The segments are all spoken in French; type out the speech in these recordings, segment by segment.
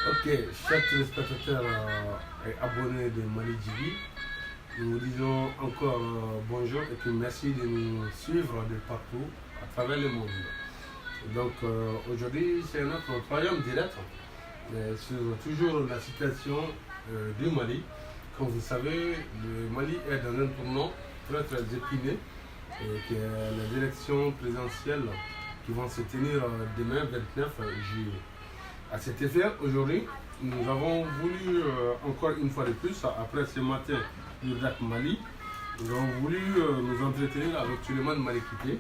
Ok, chers téléspectateurs et abonnés de Mali TV, nous vous disons encore bonjour et puis merci de nous suivre de partout à travers le monde. Donc aujourd'hui c'est notre troisième direct sur toujours la situation du Mali. Comme vous savez, le Mali est dans un tournant très épineux et que la direction présidentielle qui vont se tenir demain 29 juillet. À cet effet, aujourd'hui, nous avons voulu, encore une fois de plus, après ce matin du DAC Mali, nous avons voulu nous entretenir avec Suleiman Malikité,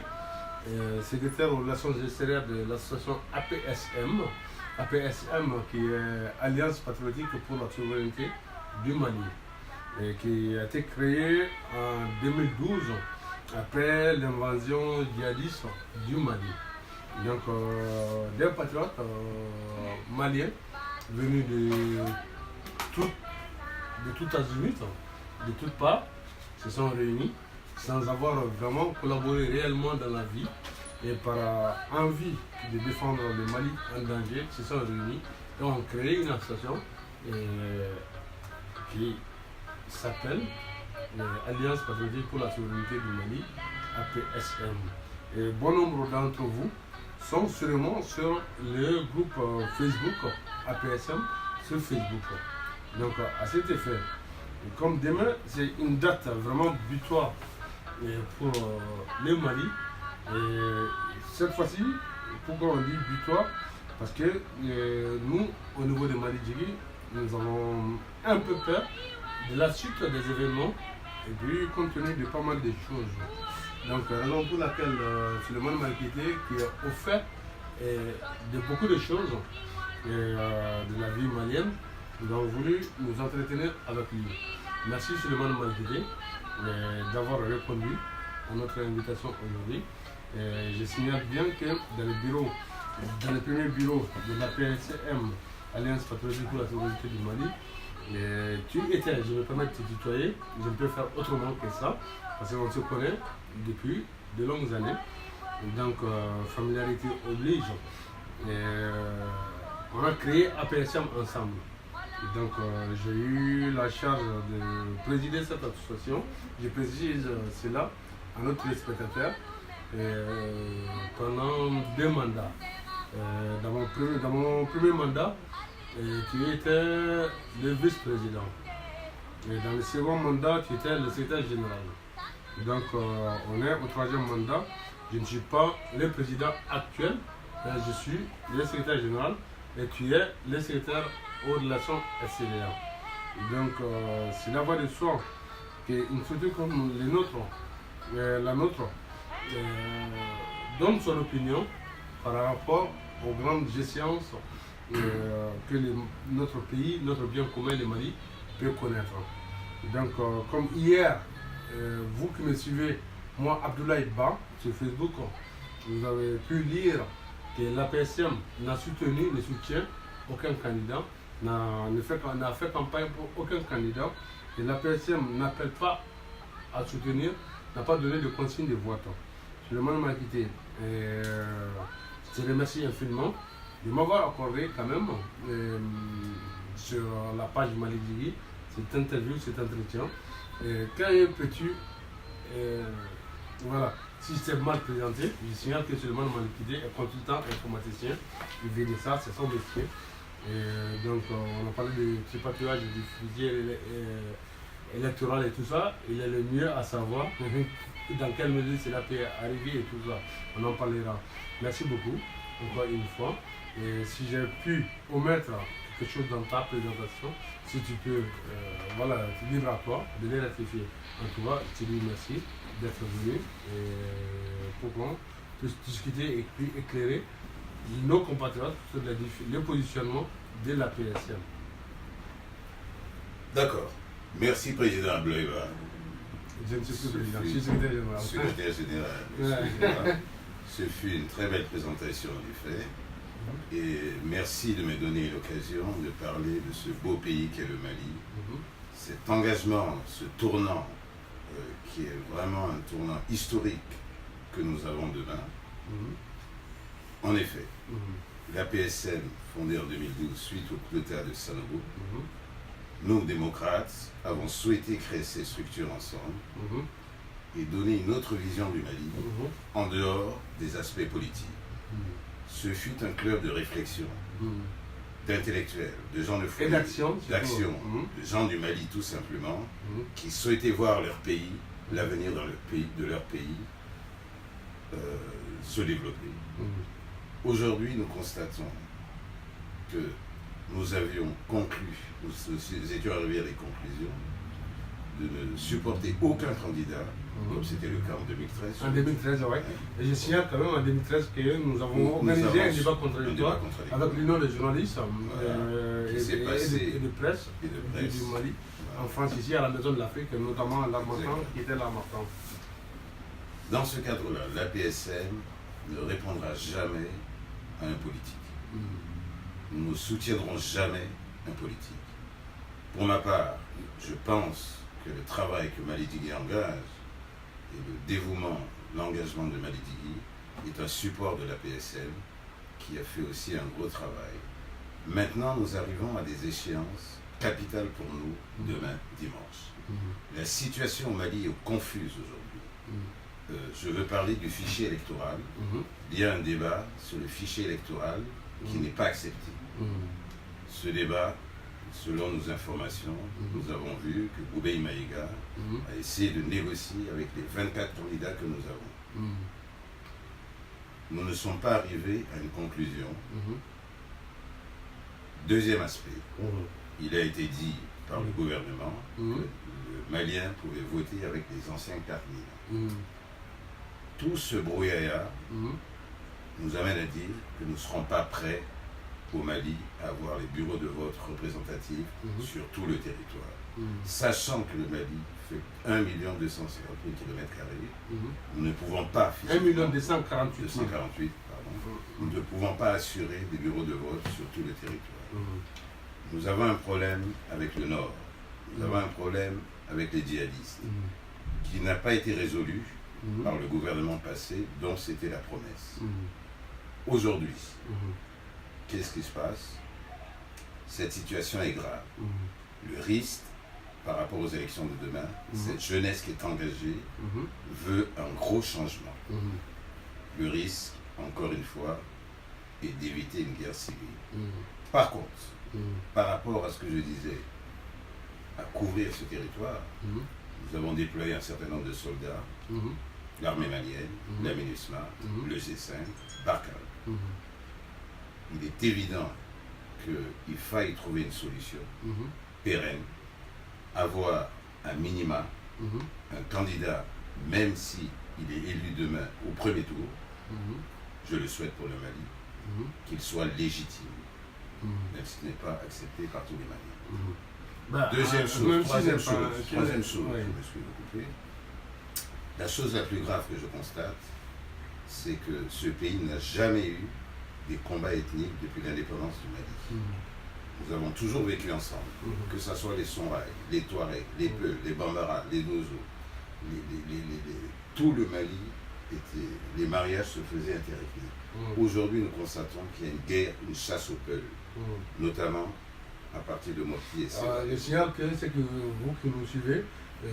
secrétaire aux relations extérieures de l'association APSM, APSM qui est Alliance patriotique pour la souveraineté du Mali, et qui a été créée en 2012 après l'invasion djihadiste du Mali. Donc, des patriotes maliens venus de tout azimut, de toutes parts, se sont réunis sans avoir vraiment collaboré réellement dans la vie et par envie de défendre le Mali en danger, se sont réunis et ont créé une association qui s'appelle Alliance patriotique pour la souveraineté du Mali, APSM. Et bon nombre d'entre vous sont sûrement sur le groupe Facebook APSM sur Facebook. Donc à cet effet, comme demain c'est une date vraiment butoir pour le Mali, et cette fois-ci, pourquoi on dit butoir? Parce que nous, au niveau de Mali Djigui, nous avons un peu peur de la suite des événements et puis compte tenu de pas mal de choses. Donc, raison pour laquelle Suleiman Malikité, qui est au fait de beaucoup de choses de la vie malienne, nous avons voulu nous entretenir avec lui. Merci Suleiman Malikité d'avoir répondu à notre invitation aujourd'hui. Je signale bien que dans le premier bureau de la PSM, Alliance patriotique pour la souveraineté du Mali, tu étais, je me permets de te tutoyer, je ne peux faire autrement que ça, parce qu'on se connaît depuis de longues années. Donc, familiarité oblige. On a créé APSM ensemble. Donc, j'ai eu la charge de présider cette association. Je précise cela à notre téléspectateur pendant 2 mandats. Dans mon premier mandat, tu étais le vice-président. Et dans le second mandat, tu étais le secrétaire général. Donc, on est au 3e mandat. Je ne suis pas le président actuel, mais je suis le secrétaire général et tu es le secrétaire aux relations extérieures. Donc, c'est la voie de soi qu'une structure comme la nôtre, donne son opinion par rapport aux grandes échéances que notre pays, notre bien commun, le Mali, peut connaître. Donc, comme hier, vous qui me suivez, moi, Abdoulaye Ba, sur Facebook, vous avez pu lire que l'APSM n'a soutenu, ne soutient aucun candidat, n'a fait campagne pour aucun candidat, et l'APSM n'appelle pas à soutenir, n'a pas donné de consigne de vote. Suleiman Malikité, je te remercie infiniment de m'avoir accordé quand même sur la page Mali Djigui cette interview, cet entretien. Quand peux-tu, voilà, si c'est mal présenté, je signale que Suleiman Malikité est consultant informaticien, il vient de ça, c'est son métier. Donc on a parlé de tripatouillage du fichier électoral et tout ça, il est le mieux à savoir dans quelle mesure cela peut arriver et tout ça, on en parlera. Merci beaucoup, encore une fois. Et si j'ai pu omettre quelque chose dans ta présentation, si tu peux, voilà, libre à toi de les ratifier. En tout cas, je te dis merci d'être venu pour qu'on puisse discuter et puis éclairer nos compatriotes sur le positionnement de la PSM. D'accord. Merci, Président Abloïva. Je ne suis plus président, je suis secrétaire général. Secrétaire général, excusez-moi. Ce fut une très belle présentation du fait. Et merci de me donner l'occasion de parler de ce beau pays qu'est le Mali. Cet engagement, ce tournant, qui est vraiment un tournant historique que nous avons demain. En effet, la PSM, fondée en 2012 suite au coup d'État de Sanogo, nous, démocrates, avons souhaité créer ces structures ensemble et donner une autre vision du Mali en dehors des aspects politiques. Ce fut un club de réflexion, d'intellectuels, de gens de foi, d'action, de gens du Mali tout simplement, qui souhaitaient voir leur pays, l'avenir de leur pays se développer. Aujourd'hui, nous constatons que nous avions conclu, nous étions arrivés à des conclusions de ne supporter aucun candidat, comme c'était le cas en 2013. En 2013, oui. Et je signale quand même en 2013 que nous avons organisé un débat contradictoire avec l'Union des journalistes et de presse du Mali, en France, ici à la Maison de l'Afrique, notamment à l'Armatan, qui était l'Armatan. Dans ce cadre-là, la PSM ne répondra jamais à un politique. Nous ne soutiendrons jamais un politique. Pour ma part, je pense que le travail que Mali Digui engage et le dévouement, l'engagement de Mali Digui est un support de la PSM qui a fait aussi un gros travail. Maintenant, nous arrivons à des échéances capitales pour nous demain, dimanche. La situation au Mali est confuse aujourd'hui. Je veux parler du fichier électoral. Il y a un débat sur le fichier électoral qui n'est pas accepté. Ce débat, selon nos informations, nous avons vu que Boubei Maïga a essayé de négocier avec les 24 candidats que nous avons. Nous ne sommes pas arrivés à une conclusion. Deuxième aspect, il a été dit par le gouvernement que le Malien pouvait voter avec les anciens cartes. Tout ce brouillard nous amène à dire que nous ne serons pas prêts au Mali à avoir les bureaux de vote représentatifs sur tout le territoire. Sachant que le Mali fait 1 250 000 km², nous ne pouvons pas... 1 248 000. Nous ne pouvons pas assurer des bureaux de vote sur tout le territoire. Nous avons un problème avec le Nord. Nous avons un problème avec les djihadistes qui n'a pas été résolu par le gouvernement passé, dont c'était la promesse. Aujourd'hui, qu'est-ce qui se passe? Cette situation est grave. Le risque, par rapport aux élections de demain, cette jeunesse qui est engagée veut un gros changement. Le risque, encore une fois, est d'éviter une guerre civile. Par contre, par rapport à ce que je disais, à couvrir ce territoire, nous avons déployé un certain nombre de soldats, l'armée malienne, la MINUSMA, le G5, Barkhane. Il est évident qu'il faille trouver une solution pérenne, avoir un minima, un candidat, même s'il est élu demain au premier tour, je le souhaite pour le Mali, qu'il soit légitime, même s'il n'est pas accepté par tous les Maliens. Deuxième chose, troisième chose, je me suis occupé. La chose la plus grave que je constate, c'est que ce pays n'a jamais eu des combats ethniques depuis l'indépendance du Mali. Nous avons toujours vécu ensemble, que ce soit les Songhai, les Touaregs, les Peuls, les Bambara, les Dozo. Tout le Mali, les mariages se faisaient interethniques. Aujourd'hui, nous constatons qu'il y a une guerre, une chasse aux Peuls, notamment à partir de Mopti et Séville. Je signale que c'est que vous qui nous suivez,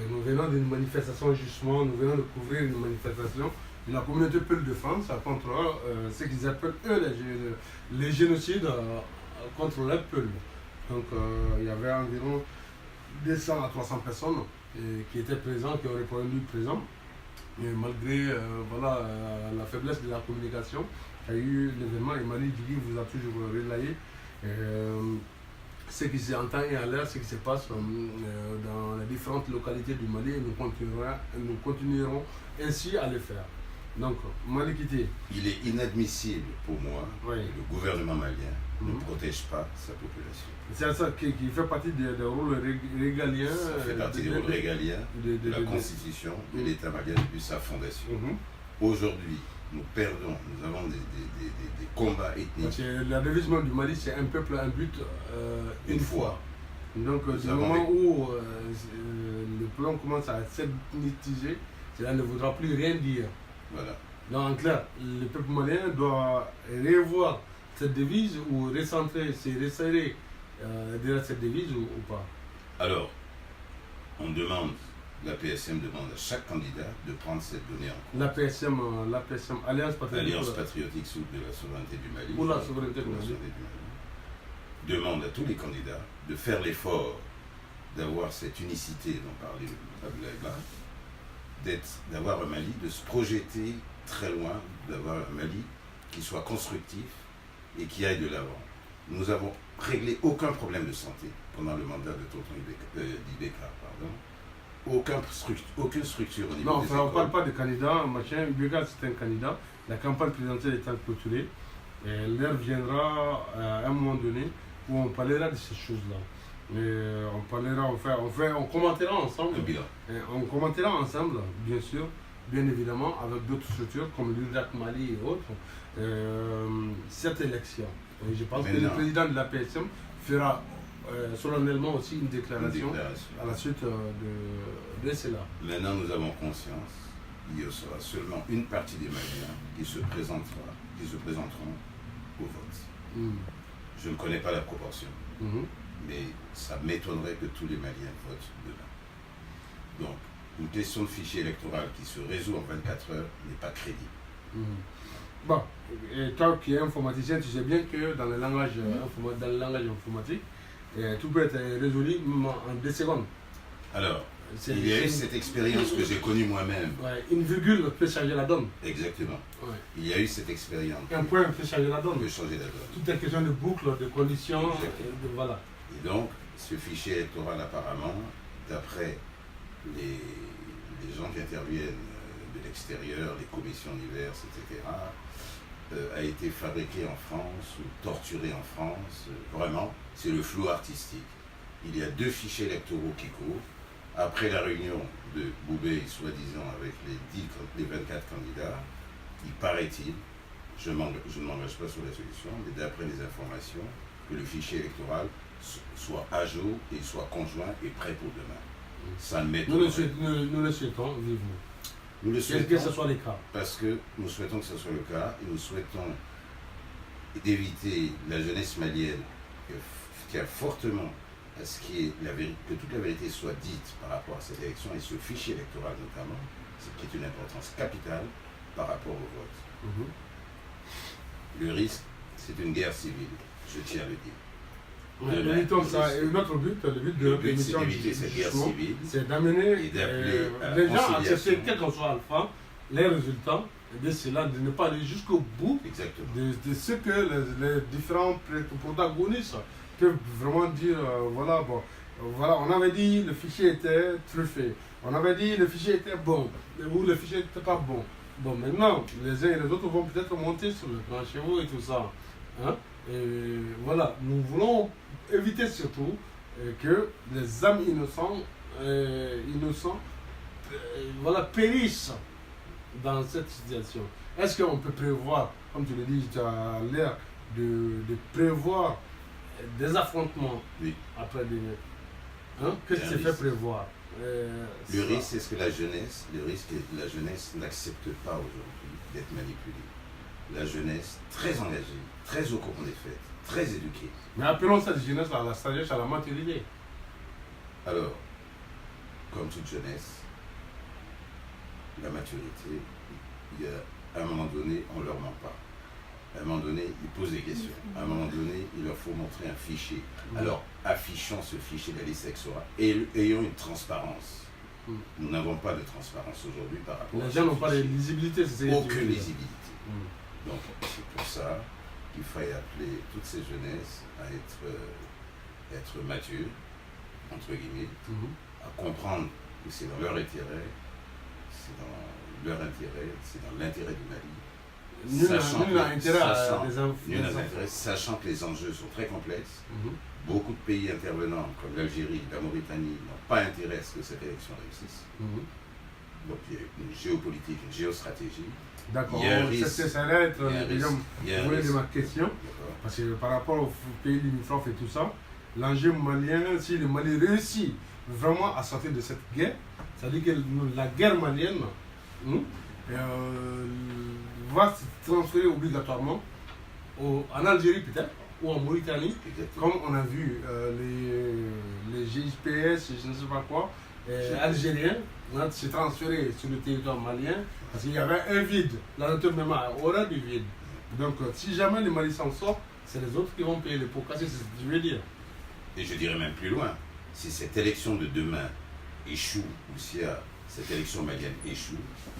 nous venons d'une manifestation justement, nous venons de couvrir une manifestation de la communauté Peul de France contre ce qu'ils appellent eux les génocides contre les Peuls. Donc il y avait environ 200 à 300 personnes qui étaient présentes, qui ont répondu présents. Et malgré la faiblesse de la communication, il y a eu l'événement et Mali Digui vous a toujours relayé. ce qui s'entend et à l'air, ce qui se passe dans les différentes localités du Mali, et nous continuerons ainsi à le faire. Donc, Mali Kité. Il est inadmissible pour moi que le gouvernement malien ne protège pas sa population. C'est ça qui fait partie des rôles régaliens. Ça fait partie des rôles régaliens de la Constitution de l'État malien depuis sa fondation. Aujourd'hui, nous perdons, nous avons des combats ethniques. La devise du Mali, c'est un peuple, un but, une foi. Donc, du moment où le plan commence à s'ethniciser, cela ne voudra plus rien dire. Voilà. Donc, en clair, le peuple malien doit revoir cette devise ou recentrer, se resserrer derrière cette devise ou pas. Alors, la PSM demande à chaque candidat de prendre cette donnée en compte. La PSM, Alliance Patriotique de la souveraineté du Mali. Pour la souveraineté du Mali. Demande à tous les candidats de faire l'effort d'avoir cette unicité dont parlait Abdoulaye, d'avoir un Mali, de se projeter très loin, d'avoir un Mali qui soit constructif et qui aille de l'avant. Nous n'avons réglé aucun problème de santé pendant le mandat de Tonton Ibeka. Aucune structure au niveau non, des on ne parle pas de candidat, machin. Ibeka, c'est un candidat. La campagne présidentielle étant clôturée, l'heure viendra à un moment donné où on parlera de ces choses-là. On parlera, on commentera ensemble. On commentera ensemble, bien sûr, bien évidemment, avec d'autres structures comme l'URDAC Mali et autres, cette élection. Et je pense que le président de la PSM fera solennellement aussi une déclaration à la suite de cela. Maintenant, nous avons conscience qu'il y sera seulement une partie des Maliens qui se présenteront au vote. Je ne connais pas la proportion, mais ça m'étonnerait que tous les Maliens votent demain. Donc, une question de fichier électoral qui se résout en 24 heures n'est pas crédible. Bon, et toi qui es informaticien, tu sais bien que dans le langage informatique, tout peut être résolu en 2 secondes. Alors, il y a eu cette expérience que j'ai connue moi-même. Une virgule peut changer la donne. Exactement. Il y a eu cette expérience. Un point peut changer la donne. Tout est question de boucle, de conditions. Voilà. Et donc, ce fichier électoral, apparemment, d'après les gens qui interviennent de l'extérieur, les commissions diverses, etc., a été fabriqué en France ou torturé en France. Vraiment, c'est le flou artistique. Il y a 2 fichiers électoraux qui courent. Après la réunion de Boubé, soi-disant, avec les 24 candidats, il paraît-il, je ne m'engage pas sur la solution, mais d'après les informations, que le fichier électoral soit à jour et soit conjoint et prêt pour demain. Ça nous le souhaitons vivement. Nous le souhaitons que ce soit le cas. Parce que nous souhaitons que ce soit le cas et nous souhaitons d'éviter la jeunesse malienne qui a fortement à ce que toute la vérité soit dite par rapport à cette élection et ce fichier électoral notamment, qui est une importance capitale par rapport au vote. Le risque, c'est une guerre civile, je tiens à le dire. Notre but, le but c'est d'éviter cette guerre civile, c'est d'amener les gens à accepter, quel qu'en soit Alpha, les résultats, et de cela, de ne pas aller jusqu'au bout de ce que les différents protagonistes peuvent vraiment dire, voilà, on avait dit le fichier était truffé, on avait dit le fichier était bon, ou le fichier n'était pas bon. Bon, maintenant, les uns et les autres vont peut-être monter sur le plan chez vous et tout ça. Hein? Et voilà, nous voulons éviter surtout que les âmes innocents périssent dans cette situation. Est-ce qu'on peut prévoir, comme tu le dis, tu as l'air de prévoir des affrontements après demain? Qu'est-ce qui se fait prévoir? Le risque, c'est ce que la jeunesse n'accepte pas aujourd'hui d'être manipulée. La jeunesse très engagée, très au courant des faits, très éduquée. Mais appelons cette jeunesse à la sagesse, à la maturité. Alors, comme toute jeunesse, la maturité, à un moment donné, on ne leur ment pas. À un moment donné, ils posent des questions. À un moment donné, il leur faut montrer un fichier. Alors, affichons ce fichier de la liste électorale et ayons une transparence. Nous n'avons pas de transparence aujourd'hui par rapport à les gens n'ont pas de lisibilité. Aucune lisibilité. Donc, c'est pour ça qu'il faille appeler toutes ces jeunesses à être être mature, entre guillemets, à comprendre que c'est dans leur intérêt, c'est dans l'intérêt du Mali. Sachant que les enjeux sont très complexes, beaucoup de pays intervenants, comme l'Algérie, la Mauritanie, n'ont pas intérêt à ce que cette élection réussisse. Donc il y a une géopolitique, une géostratégie. D'accord, ça va être le volet de ma question, parce que par rapport aux pays limitrophes et tout ça, l'enjeu malien, si le Mali réussit vraiment à sortir de cette guerre, ça veut dire que la guerre malienne va se transférer obligatoirement en Algérie peut-être, ou en Mauritanie, comme on a vu les GIPS, je ne sais pas quoi, algériens, s'est transféré sur le territoire malien, parce qu'il y avait un vide, la nature même aura du vide. Donc si jamais le Mali s'en sort, c'est les autres qui vont payer les pots cassés, c'est ce que je veux dire. Et je dirais même plus loin, si cette élection de demain échoue, ou si cette élection malienne échoue,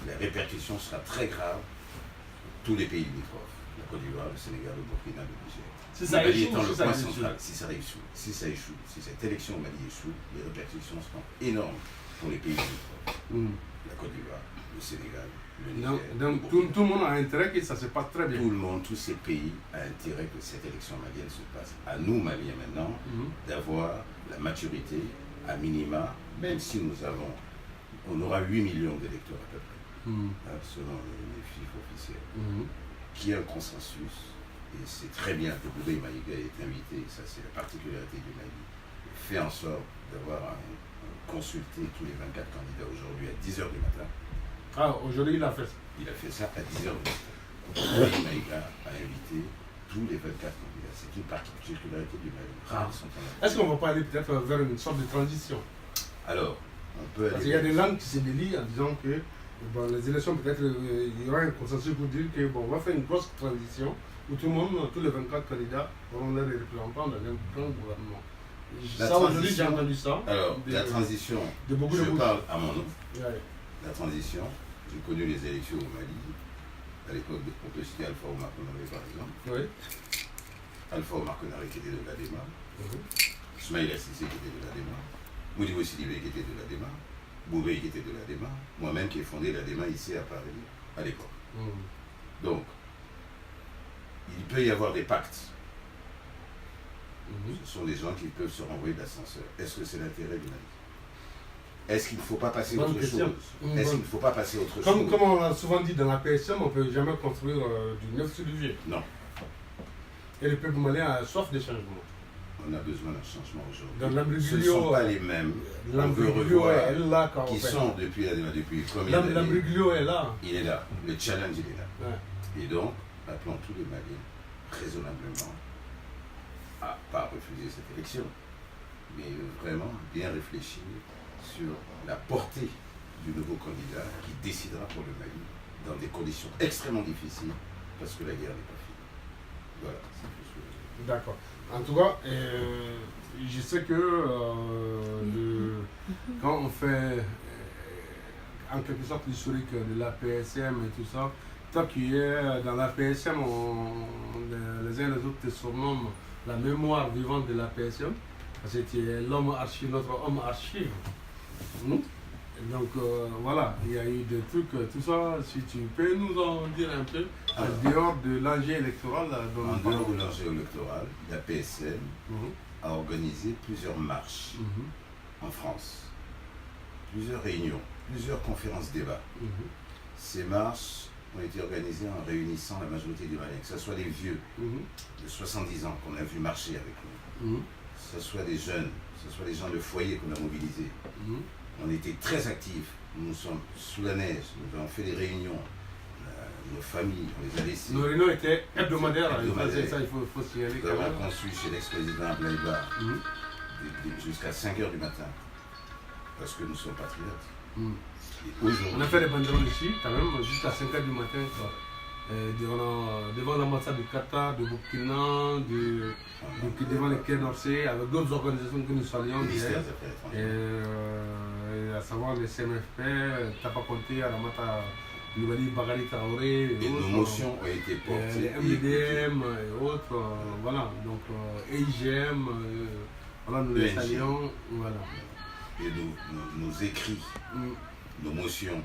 la répercussion sera très grave pour tous les pays limitrophes, la Côte d'Ivoire, le Sénégal, le Burkina, le Niger. Si ça échoue, si ça échoue, si cette élection au Mali échoue, les répercussions seront énormes pour les pays limitrophes. La Côte d'Ivoire, le Sénégal, le Niger. Donc tout le monde a intérêt que ça se passe très bien. Tout le monde, tous ces pays ont intérêt que cette élection malienne se passe. À nous, Maliens maintenant, d'avoir la maturité, à minima, même si on aura 8 millions d'électeurs à peu près, selon les chiffres officiels, qui a un consensus. Et c'est très bien que Boubé Maïga est invité, ça c'est la particularité du Mali, fait en sorte d'avoir consulté tous les 24 candidats aujourd'hui à 10h du matin. Ah, aujourd'hui il a fait ça. Il a fait ça à 10h du matin. Boubé Maïga a invité tous les 24 candidats. C'est une particularité du Mali. Est-ce qu'on ne va pas aller peut-être vers une sorte de transition? Alors, on peut aller... Parce qu'il y a des langues qui se délient en disant que les élections, peut-être il y aura un consensus pour dire que on va faire une grosse transition où tout le monde, tous les 24 candidats auront leurs représentants dans un grand gouvernement. Ça, aujourd'hui, j'ai entendu ça. Alors, la transition, je parle à mon nom. La transition, j'ai connu les élections au Mali. À l'époque, on peut citer Alpha Omar Konaré, par exemple. Oui. Alpha Omar Konaré qui était de l'ADEMA. Ismaïla Cissé qui était de l'ADEMA. Modibo Sidibé qui était de l'ADEMA. Boubé qui était de l'ADEMA. Moi-même qui ai fondé l'ADEMA ici à Paris, à l'époque. Donc, il peut y avoir des pactes. Ce sont des gens qui peuvent se renvoyer de l'ascenseur. Est-ce que c'est l'intérêt du Mali? Est-ce qu'il ne faut pas passer autre chose? Est-ce qu'il ne faut pas passer autre chose? Comme on l'a souvent dit dans la PSM, on ne peut jamais construire du neuf sur du vieux. Non. Et le peuple malien a soif de changement. On a besoin d'un changement aujourd'hui. Ce ne sont pas les mêmes. On veut revoir est là quand qui sont depuis combien d'années. L'Ambriglio est là. Il est là. Le challenge, il est là. Ouais. Et donc, appelons tous les Maliens raisonnablement à ne pas refuser cette élection, mais vraiment bien réfléchir sur la portée du nouveau candidat qui décidera pour le Mali dans des conditions extrêmement difficiles parce que la guerre n'est pas finie. Voilà, c'est tout ce que... D'accord. En tout cas, je sais que quand on fait en quelque sorte l'historique de la PSM et tout ça, toi qui es dans la PSM, les uns et les autres te surnomment la mémoire vivante de la PSM, parce que tu es l'homme archive, notre homme archive. Donc voilà, il y a eu des trucs, tout ça, si tu peux nous en dire un peu, en dehors de l'enjeu électoral. En dehors de l'enjeu électoral, la PSM a organisé plusieurs marches en France, plusieurs réunions, plusieurs conférences débats. Ces marches ont été organisées en réunissant la majorité du Mali, que ce soit les vieux de 70 ans qu'on a vu marcher avec nous, que ce soit des jeunes, que ce soit les gens de foyer qu'on a mobilisés. On était très actifs, nous sommes sous la neige, nous avons fait des réunions, nos familles, on les a laissées. Nos réunions étaient hebdomadaires, ça il faut signaler. Nous avons conçu chez l'ex-président Ablaïba jusqu'à 5h du matin, parce que nous sommes patriotes. On a fait des banderoles ici, quand même, jusqu'à 5h du matin, quoi. Devant l'ambassade du Qatar, de Burkina, devant les Quais d'Orsay, avec d'autres organisations que nous saluons, à savoir les CMFP, Tapakonté, Aramata, Nouvali, Bagari Traoré, et nos motions ont été portées. Les MDM et autres, voilà, donc EIGM, Voilà, nous les saluons. Voilà. Et nos écrits, nos motions,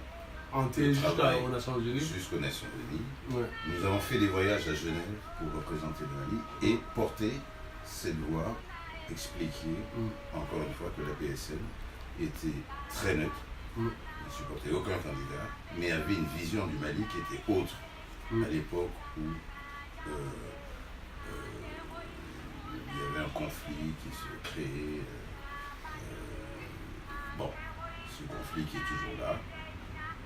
jusqu'aux Nations Unies. Jusqu'aux Nations Unies. Ouais. Nous avons fait des voyages à Genève pour représenter le Mali et porter cette loi, expliquer encore une fois que la PSN était très neutre, ne supportait aucun candidat, mais avait une vision du Mali qui était autre à l'époque où il y avait un conflit qui se créait. Bon, ce conflit qui est toujours là.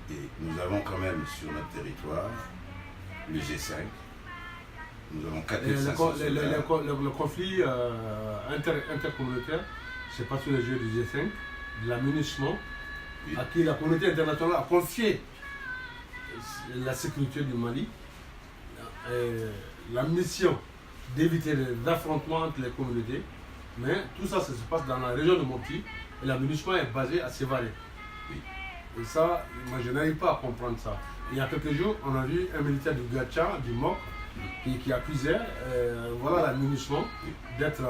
Et nous avons quand même sur notre territoire le G5. Nous avons 4500 le conflit intercommunautaire, c'est pas sous les yeux du G5, de l'aménagement, à qui la communauté internationale a confié la sécurité du Mali, la mission d'éviter les affrontements entre les communautés. Mais tout ça, ça se passe dans la région de Mopti et l'aménagement est basé à Sévaré. Et ça, moi je n'arrive pas à comprendre ça. Il y a quelques jours, on a vu un militaire du Gacha, du MOC, qui accusait l'aménagement d'être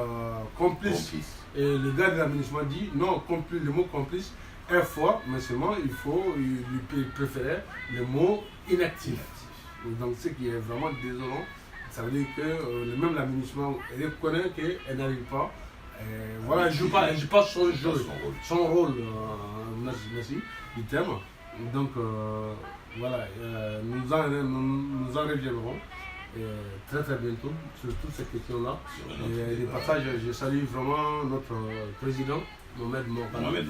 complice. Et le gars de l'aménagement dit non, le mot complice est fort, mais seulement il lui préférait le mot inactif. Donc ce qui est vraiment désolant, ça veut dire que même l'aménagement reconnaît qu'elle n'arrive pas. Voilà, elle ne joue pas son rôle. Merci du thème. Donc voilà, nous en reviendrons très très bientôt sur toutes ces questions-là. Et de passage, je salue vraiment notre président, Mohamed Morgan,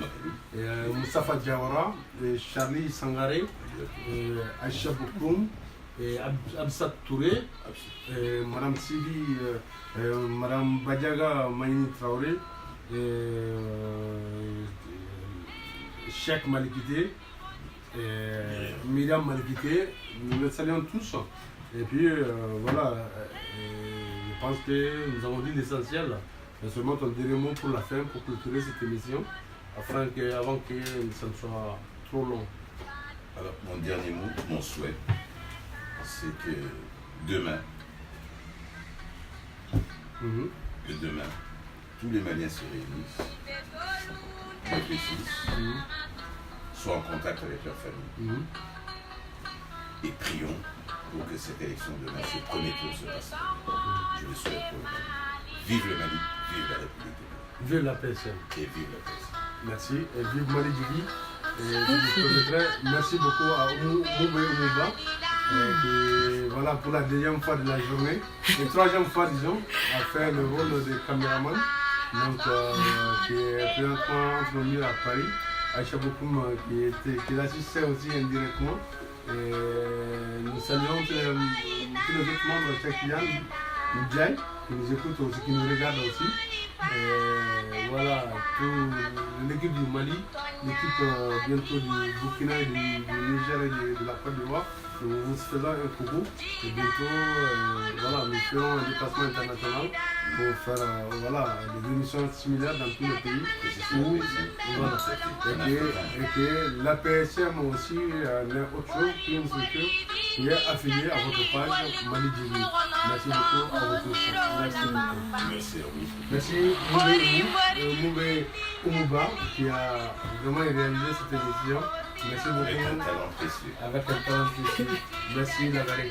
Moustapha Diawara, Charlie Sangaré, Aïcha Boukoum, Absat Touré, Madame Sidi, Madame Badiaga Maïni Traoré, Cheikh Malikité, Myriam Malikité. Nous les saluons tous. Et puis voilà, je pense que nous avons dit l'essentiel. Mais seulement ton dernier mot pour la fin, pour clôturer cette émission, avant que ça ne soit trop long. Alors, mon dernier mot, mon souhait, c'est que demain, tous les Maliens se réunissent, réfléchissent, soient en contact avec leur famille et prions pour que cette élection demain, ce premier tour se passe. Je le souhaite pour le Mali. Vive le Mali, vive la République du Mali. Vive la PSN. Et vive la PSN. Merci. Et vive Mali Djibi. Merci beaucoup à Moubé Ouba. Voilà, pour la deuxième fois de la journée. Et troisième fois, disons, à faire le rôle de caméraman. Donc, qui est présentement entre nous à Paris. Aïcha Boukoum qui l'assistait aussi indirectement. Et nous saluons tous les autres membres de Chekian, Ndjaï, qui nous écoutent aussi, qui nous regardent aussi. Et voilà, l'équipe du Mali, l'équipe bientôt du Burkina et du Niger et de la Côte d'Ivoire. Nous vous faisons un coucou et bientôt voilà, nous ferons un déplacement international pour faire des émissions similaires dans tous les pays. Et que la PSM aussi n'est autre chose qu'une structure qui est affiliée à votre page Mali Djibi. Merci beaucoup à votre soutien. Merci beaucoup. Merci Moubé Oumouba qui a vraiment réalisé cette émission. Merci beaucoup. Avec un talent précieux. Avec un talent précieux. Merci Lagaré.